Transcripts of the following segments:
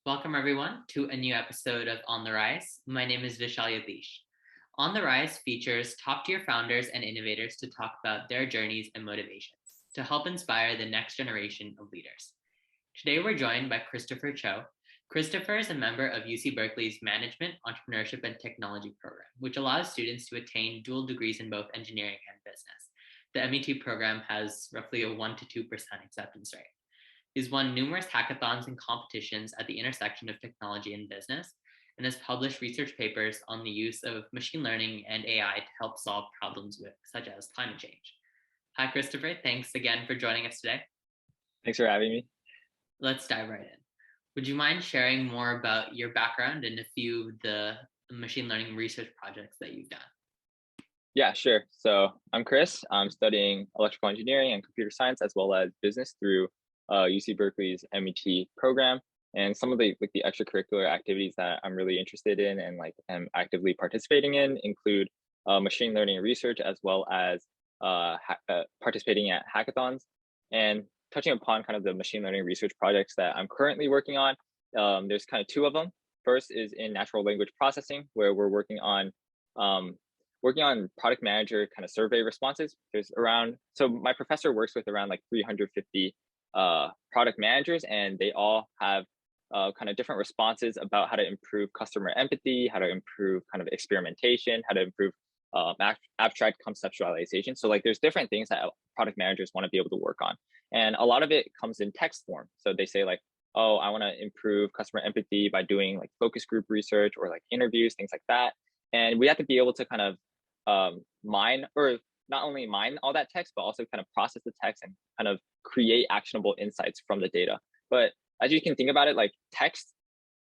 Welcome everyone to a new episode of On the Rise. My name is Vishal Yathish. On the Rise features top-tier founders and innovators to talk about their journeys and motivations to help inspire the next generation of leaders. Today we're joined by Christopher Chou. Christopher is a member of UC Berkeley's Management, Entrepreneurship, and Technology program, which allows students to attain dual degrees in both engineering and business. The M.E.T program has roughly a 1 to 2% acceptance rate. He's won numerous hackathons and competitions at the intersection of technology and business, and has published research papers on the use of machine learning and AI to help solve problems such as climate change. Hi, Christopher. Thanks again for joining us today. Thanks for having me. Let's dive right in. Would you mind sharing more about your background and a few of the machine learning research projects that you've done? Yeah, sure. So I'm Chris. I'm studying electrical engineering and computer science, as well as business through UC Berkeley's M.E.T program. And some of the extracurricular activities that I'm really interested in and am actively participating in include machine learning research, as well as participating at hackathons. And touching upon kind of the machine learning research projects that I'm currently working on, there's kind of two of them. First is in natural language processing, where we're working on product manager kind of survey responses. So my professor works with around 350 product managers, and they all have kind of different responses about how to improve customer empathy, how to improve kind of experimentation, how to improve abstract conceptualization. So there's different things that product managers want to be able to work on. And a lot of it comes in text form. So they say oh, I want to improve customer empathy by doing focus group research or interviews, things like that. And we have to be able to kind of mine, or not only mine all that text, but also kind of process the text and kind of create actionable insights from the data. But as you can think about it, text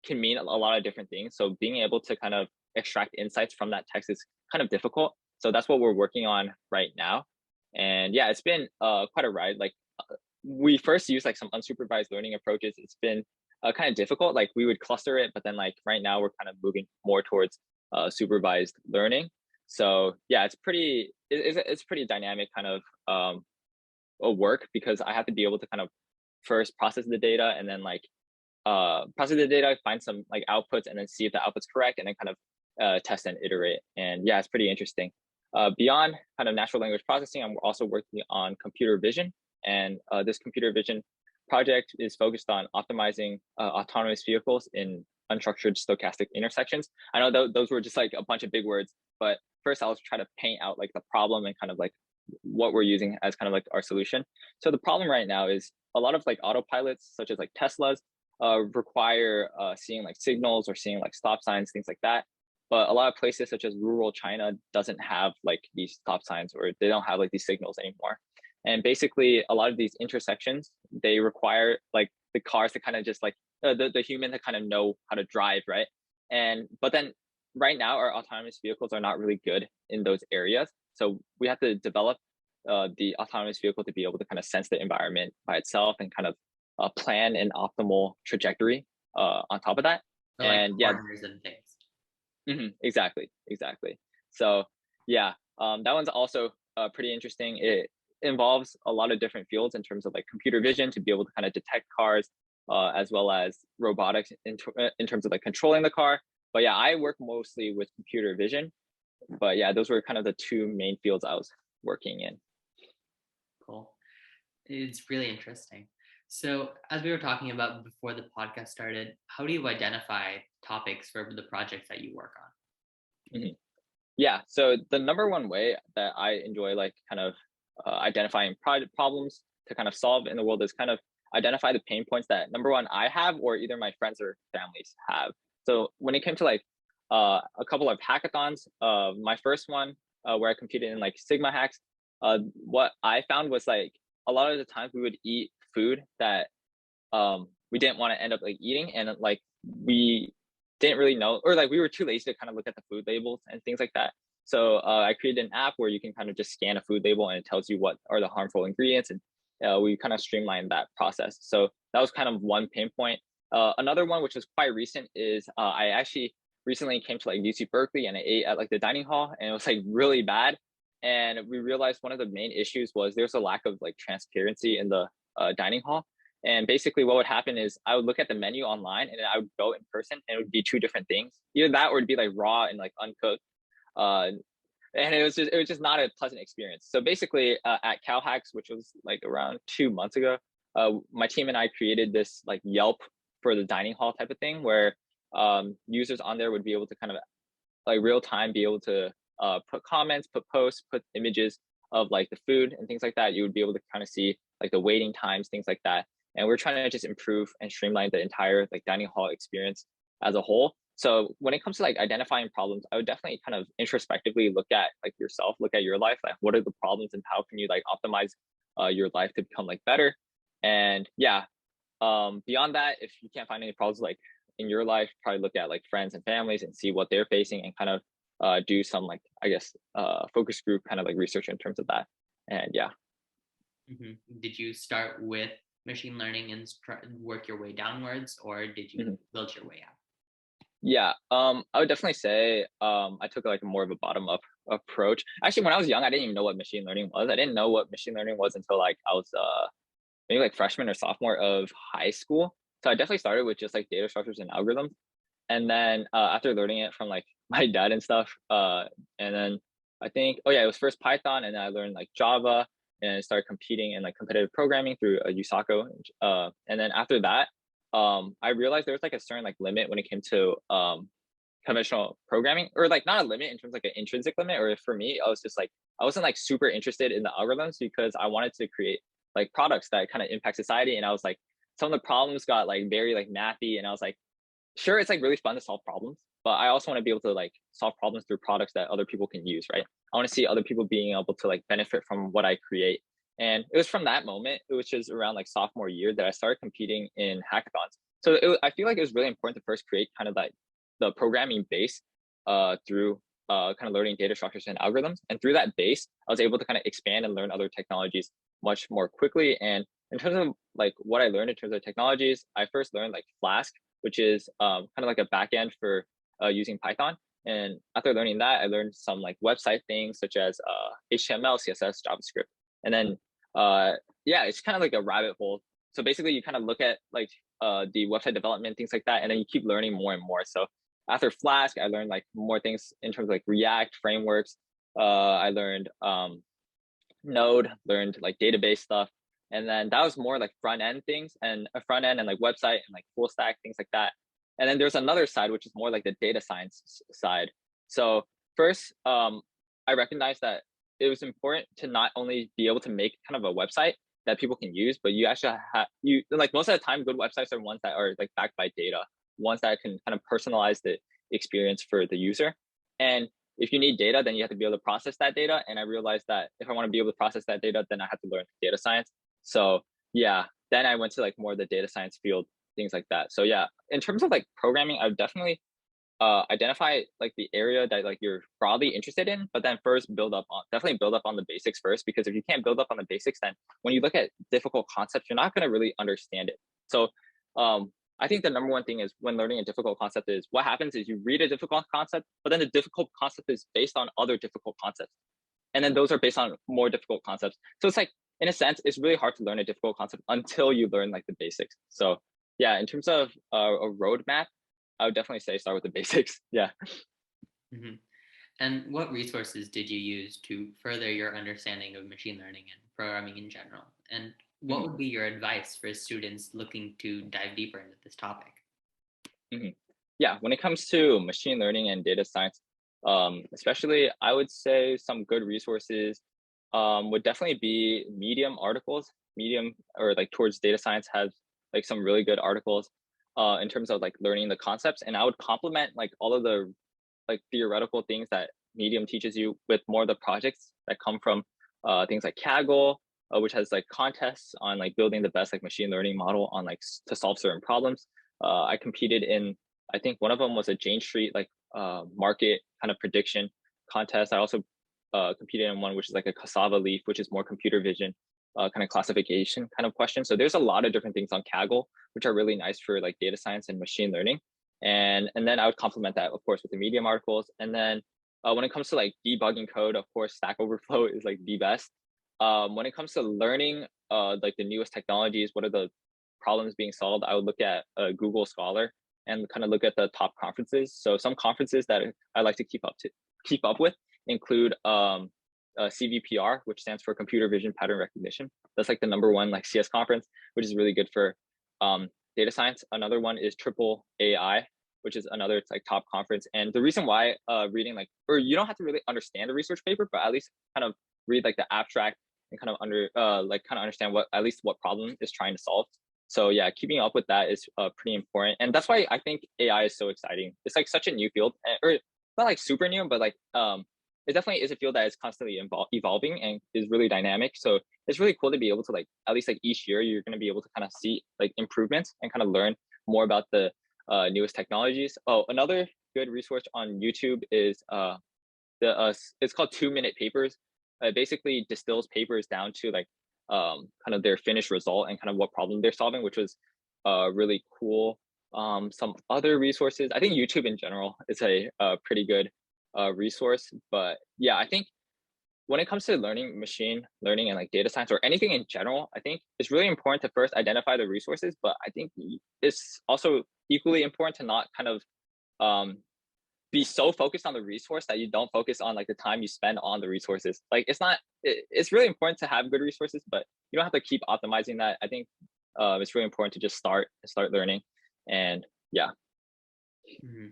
can mean a lot of different things. So being able to kind of extract insights from that text is kind of difficult. So that's what we're working on right now. And yeah, it's been quite a ride. We first used some unsupervised learning approaches. It's been kind of difficult. We would cluster it, but then right now we're kind of moving more towards supervised learning. So yeah, it's pretty dynamic kind of work, because I have to be able to kind of first process the data, and then find some outputs, and then see if the output's correct, and then kind of test and iterate. And yeah, it's pretty interesting. Beyond kind of natural language processing, I'm also working on computer vision, and this computer vision project is focused on optimizing autonomous vehicles in unstructured stochastic intersections. I know those were just a bunch of big words, but first I'll try to paint out the problem and kind of what we're using as kind of our solution. So the problem right now is a lot of autopilots, such as Teslas, require seeing signals or seeing stop signs, things like that. But a lot of places, such as rural China, doesn't have these stop signs, or they don't have these signals anymore. And basically, a lot of these intersections, they require the cars to kind of just the human to kind of know how to drive, right? But then right now, our autonomous vehicles are not really good in those areas. So we have to develop the autonomous vehicle to be able to kind of sense the environment by itself and kind of plan an optimal trajectory on top of that. So and yeah, and things. Exactly. So yeah, that one's also pretty interesting. It involves a lot of different fields in terms of computer vision to be able to kind of detect cars, as well as robotics in terms of controlling the car. But yeah, I work mostly with computer vision. But yeah, those were kind of the two main fields I was working in. Cool. It's really interesting. So as we were talking about before the podcast started, how do you identify topics for the projects that you work on? Yeah, so the number one way that I enjoy kind of identifying problems to kind of solve in the world is kind of identify the pain points that, number one, I have, or either my friends or families have. So when it came to a couple of hackathons, my first one where I competed in Sigma hacks, what I found was a lot of the times we would eat food that we didn't want to end up eating, and we didn't really know, or we were too lazy to kind of look at the food labels and things like that. So I created an app where you can kind of just scan a food label and it tells you what are the harmful ingredients, and we kind of streamlined that process. So that was kind of one pain point. Another one, which was quite recent, is I actually recently came to UC Berkeley, and I ate at the dining hall, and it was really bad. And we realized one of the main issues was there's a lack of transparency in the dining hall. And basically what would happen is I would look at the menu online and then I would go in person and it would be two different things. Either that or it'd be like raw and like uncooked. Uh, and it was just not a pleasant experience. So basically, at CalHacks, which was like around 2 months ago, my team and I created this like Yelp for the dining hall type of thing, where users on there would be able to kind of like real time be able to put comments, put posts, put images of like the food and things like that. You would be able to kind of see like the waiting times, things like that. And we're trying to just improve and streamline the entire like dining hall experience as a whole. So when it comes to like identifying problems, I would definitely kind of introspectively look at like yourself, look at your life, like what are the problems and how can you like optimize your life to become like better. And yeah, beyond that, if you can't find any problems like in your life, probably look at like friends and families and see what they're facing and kind of do some like I guess focus group kind of like research in terms of that. And yeah. Did you start with machine learning and work your way downwards, or did you build your way up? Yeah, I would definitely say I took like more of a bottom up approach. Actually, when I was young, I didn't even know what machine learning was. I didn't know what machine learning was until like I was maybe like freshman or sophomore of high school. So I definitely started with just like data structures and algorithms. And then after learning it from like my dad and stuff, and then I think, oh yeah, it was first Python, and then I learned like Java, and I started competing in like competitive programming through USACO. And then after that, I realized there was like a certain like limit when it came to conventional programming, or like not a limit in terms of like an intrinsic limit, or for me, I was just like, I wasn't like super interested in the algorithms because I wanted to create like products that kind of impact society. And I was like, some of the problems got like very like mathy, and I was like, sure, it's like really fun to solve problems, but I also want to be able to like solve problems through products that other people can use, right? I want to see other people being able to like benefit from what I create. And it was from that moment, it was just around like sophomore year, that I started competing in hackathons. So I feel like it was really important to first create kind of like the programming base through kind of learning data structures and algorithms. And through that base, I was able to kind of expand and learn other technologies much more quickly. And in terms of like what I learned in terms of technologies, I first learned like Flask, which is kind of like a backend for using Python. And after learning that, I learned some like website things such as HTML, CSS, JavaScript. And then, yeah, it's kind of like a rabbit hole. So basically, you kind of look at like the website development, things like that, and then you keep learning more and more. So after Flask, I learned like more things in terms of like React frameworks. I learned Node, learned like database stuff. And then that was more like front end things, and a front end and like website and like full stack, things like that. And then there's another side, which is more like the data science side. So first, I recognized that it was important to not only be able to make kind of a website that people can use, but you actually have, you like most of the time, good websites are ones that are like backed by data, ones that can kind of personalize the experience for the user. And if you need data, then you have to be able to process that data. And I realized that if I want to be able to process that data, then I have to learn data science. So yeah, then I went to like more of the data science field, things like that. So yeah, in terms of like programming, I would definitely identify like the area that like you're broadly interested in, but then first definitely build up on the basics first, because if you can't build up on the basics, then when you look at difficult concepts, you're not going to really understand it. So I think the number one thing is when learning a difficult concept is what happens is you read a difficult concept, but then the difficult concept is based on other difficult concepts. And then those are based on more difficult concepts. So it's like, in a sense, it's really hard to learn a difficult concept until you learn like the basics. So yeah, in terms of a roadmap, I would definitely say start with the basics. Yeah. Mm-hmm. And what resources did you use to further your understanding of machine learning and programming in general? And what would be your advice for students looking to dive deeper into this topic? Yeah, when it comes to machine learning and data science, especially, I would say some good resources would definitely be Medium articles. Medium, or like towards data science, has like some really good articles in terms of like learning the concepts. And I would complement like all of the like theoretical things that Medium teaches you with more of the projects that come from things like Kaggle, which has like contests on like building the best like machine learning model on like to solve certain problems. I competed in, I think one of them was a Jane Street like market kind of prediction contest. I also competed in one which is like a cassava leaf, which is more computer vision kind of classification kind of question. So there's a lot of different things on Kaggle, which are really nice for like data science and machine learning. And then I would complement that, of course, with the Medium articles. And then when it comes to like debugging code, of course, Stack Overflow is like the best. When it comes to learning like the newest technologies, what are the problems being solved, I would look at Google Scholar and kind of look at the top conferences. So some conferences that I like to keep up with include CVPR, which stands for Computer Vision Pattern Recognition. That's like the #1 like CS conference, which is really good for data science. Another one is Triple AI, which is another like top conference. And the reason why reading like, or you don't have to really understand the research paper, but at least kind of read like the abstract and kind of understand what at least what problem is trying to solve. So yeah, keeping up with that is pretty important. And that's why I think AI is so exciting. It's like such a new field, or not like super new, but like it definitely is a field that is constantly evolving and is really dynamic. So it's really cool to be able to like, at least like each year, you're going to be able to kind of see like improvements and kind of learn more about the newest technologies. Oh, another good resource on YouTube is it's called 2-minute papers. It basically distills papers down to like kind of their finished result and kind of what problem they're solving, which was really cool. Some other resources, I think YouTube in general is a pretty good resource. But yeah, I think when it comes to learning machine learning and like data science or anything in general, I think it's really important to first identify the resources. But I think it's also equally important to not kind of be so focused on the resource that you don't focus on like the time you spend on the resources. Like it's really important to have good resources, but you don't have to keep optimizing that. I think it's really important to just start learning. And yeah. Mm-hmm.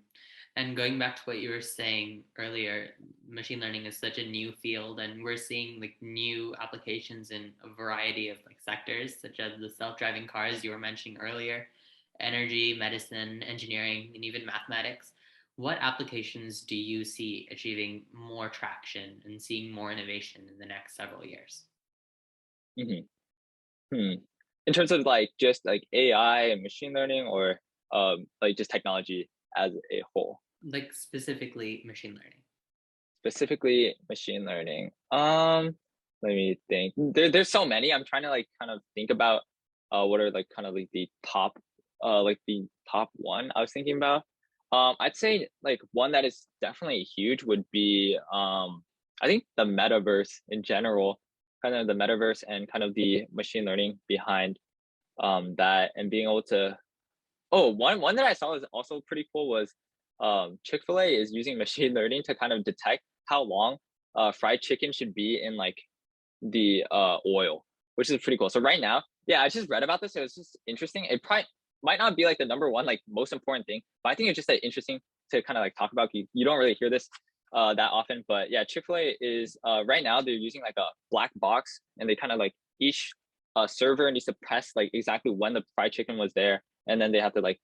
And going back to what you were saying earlier, machine learning is such a new field, and we're seeing like new applications in a variety of like sectors, such as the self-driving cars you were mentioning earlier, energy, medicine, engineering, and even mathematics. What applications do you see achieving more traction and seeing more innovation in the next several years? Mm-hmm. Hmm. In terms of like just like AI and machine learning, or like just technology as a whole? Like specifically machine learning. Specifically machine learning. Let me think. There's so many. I'm trying to like kind of think about what are like kind of like the top one I was thinking about. I'd say like one that is definitely huge would be I think the metaverse in general, kind of the metaverse and kind of the machine learning behind that, and being able to, oh, one that I saw was also pretty cool was Chick-fil-A is using machine learning to kind of detect how long fried chicken should be in like the oil, which is pretty cool. So right now, yeah, I just read about this. It was just interesting. It probably might not be like the #1 like most important thing, but I think it's just like interesting to kind of like talk about. You don't really hear this that often, but yeah, Chick-fil-A is right now they're using like a black box, and they kind of like each server needs to press like exactly when the fried chicken was there, and then they have to like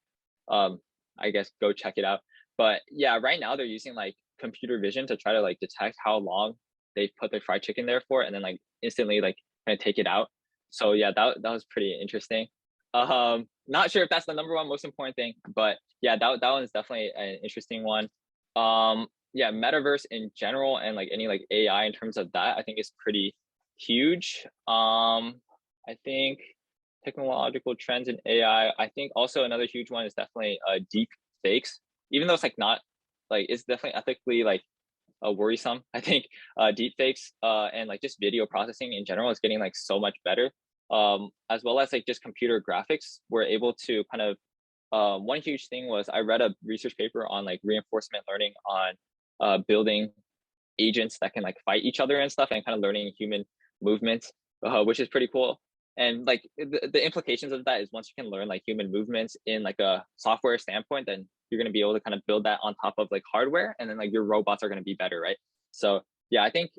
I guess go check it out. But yeah, right now they're using like computer vision to try to like detect how long they put their fried chicken there for, and then like instantly like kind of take it out. So yeah, that was pretty interesting. Not sure if that's the #1 most important thing, but yeah, that one is definitely an interesting one. Yeah, metaverse in general and like any like AI in terms of that, I think is pretty huge. I think technological trends in AI. I think also another huge one is definitely deep fakes. Even though it's like not like, it's definitely ethically like worrisome. I think deep fakes and like just video processing in general is getting like so much better. As well as like just computer graphics, we're able to kind of one huge thing was I read a research paper on like reinforcement learning on building agents that can like fight each other and stuff, and kind of learning human movements, which is pretty cool. And like the implications of that is once you can learn like human movements in like a software standpoint, then you're going to be able to kind of build that on top of like hardware, and then like your robots are going to be better, right? So yeah, I think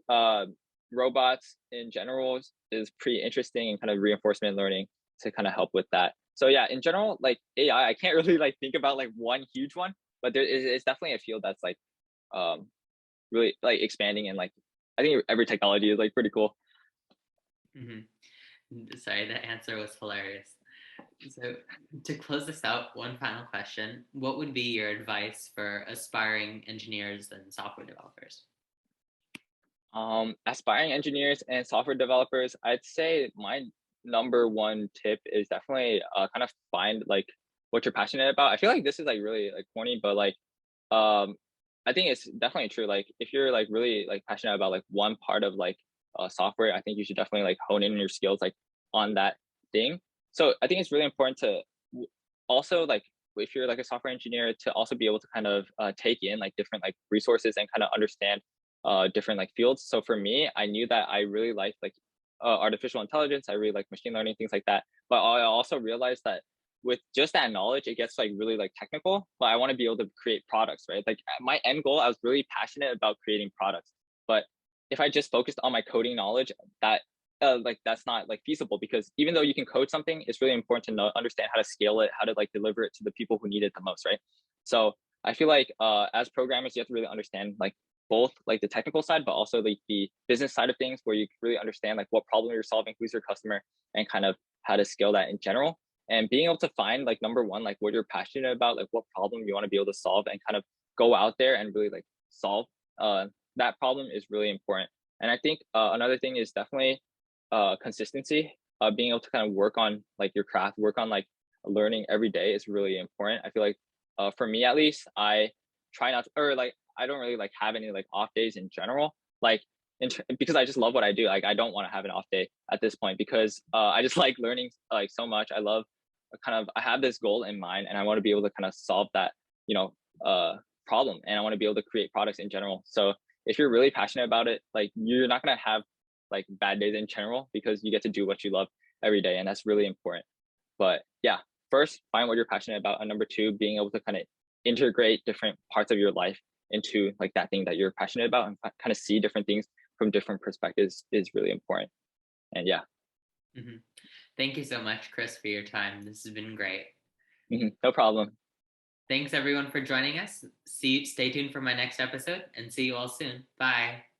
robots in general is pretty interesting, and kind of reinforcement learning to kind of help with that. So yeah, in general, like AI, I can't really like think about like one huge one, but it's definitely a field that's like really like expanding, and like I think every technology is like pretty cool. Mm-hmm. Sorry, that answer was hilarious. So, to close this out, one final question. What would be your advice for aspiring engineers and software developers? Aspiring engineers and software developers, I'd say my #1 tip is definitely kind of find like what you're passionate about. I feel like this is like really like corny, but like um I think it's definitely true. Like if you're like really like passionate about like one part of like software, I think you should definitely like hone in your skills like on that thing. So I think it's really important to also like if you're like a software engineer to also be able to kind of take in like different like resources and kind of understand different like fields. So for me, I knew that I really liked like artificial intelligence. I really like machine learning, things like that. But I also realized that with just that knowledge, it gets like really like technical. But I want to be able to create products, right? Like my end goal, I was really passionate about creating products. But if I just focused on my coding knowledge, that like that's not like feasible, because even though you can code something, it's really important to know understand how to scale it, how to like deliver it to the people who need it the most, right? So I feel like as programmers, you have to really understand like both like the technical side, but also like the business side of things, where you really understand like what problem you're solving, who's your customer, and kind of how to scale that in general. And being able to find like number one, like what you're passionate about, like what problem you want to be able to solve, and kind of go out there and really like solve that problem is really important. And I think another thing is definitely consistency. Being able to kind of work on like your craft, work on like learning every day is really important. I feel like for me at least, I try not to, or like I don't really like have any like off days in general. Like because I just love what I do. Like I don't want to have an off day at this point, because I just like learning like so much. I love kind of I have this goal in mind, and I want to be able to kind of solve that, you know, problem, and I want to be able to create products in general. So if you're really passionate about it, like you're not gonna have like bad days in general, because you get to do what you love every day, and that's really important. But yeah, first find what you're passionate about, and number two, being able to kind of integrate different parts of your life into like that thing that you're passionate about, and kind of see different things from different perspectives is really important. And yeah. Mm-hmm. Thank you so much, Chris, for your time. This has been great. No problem. Thanks everyone for joining us. Stay tuned for my next episode, and see you all soon. Bye.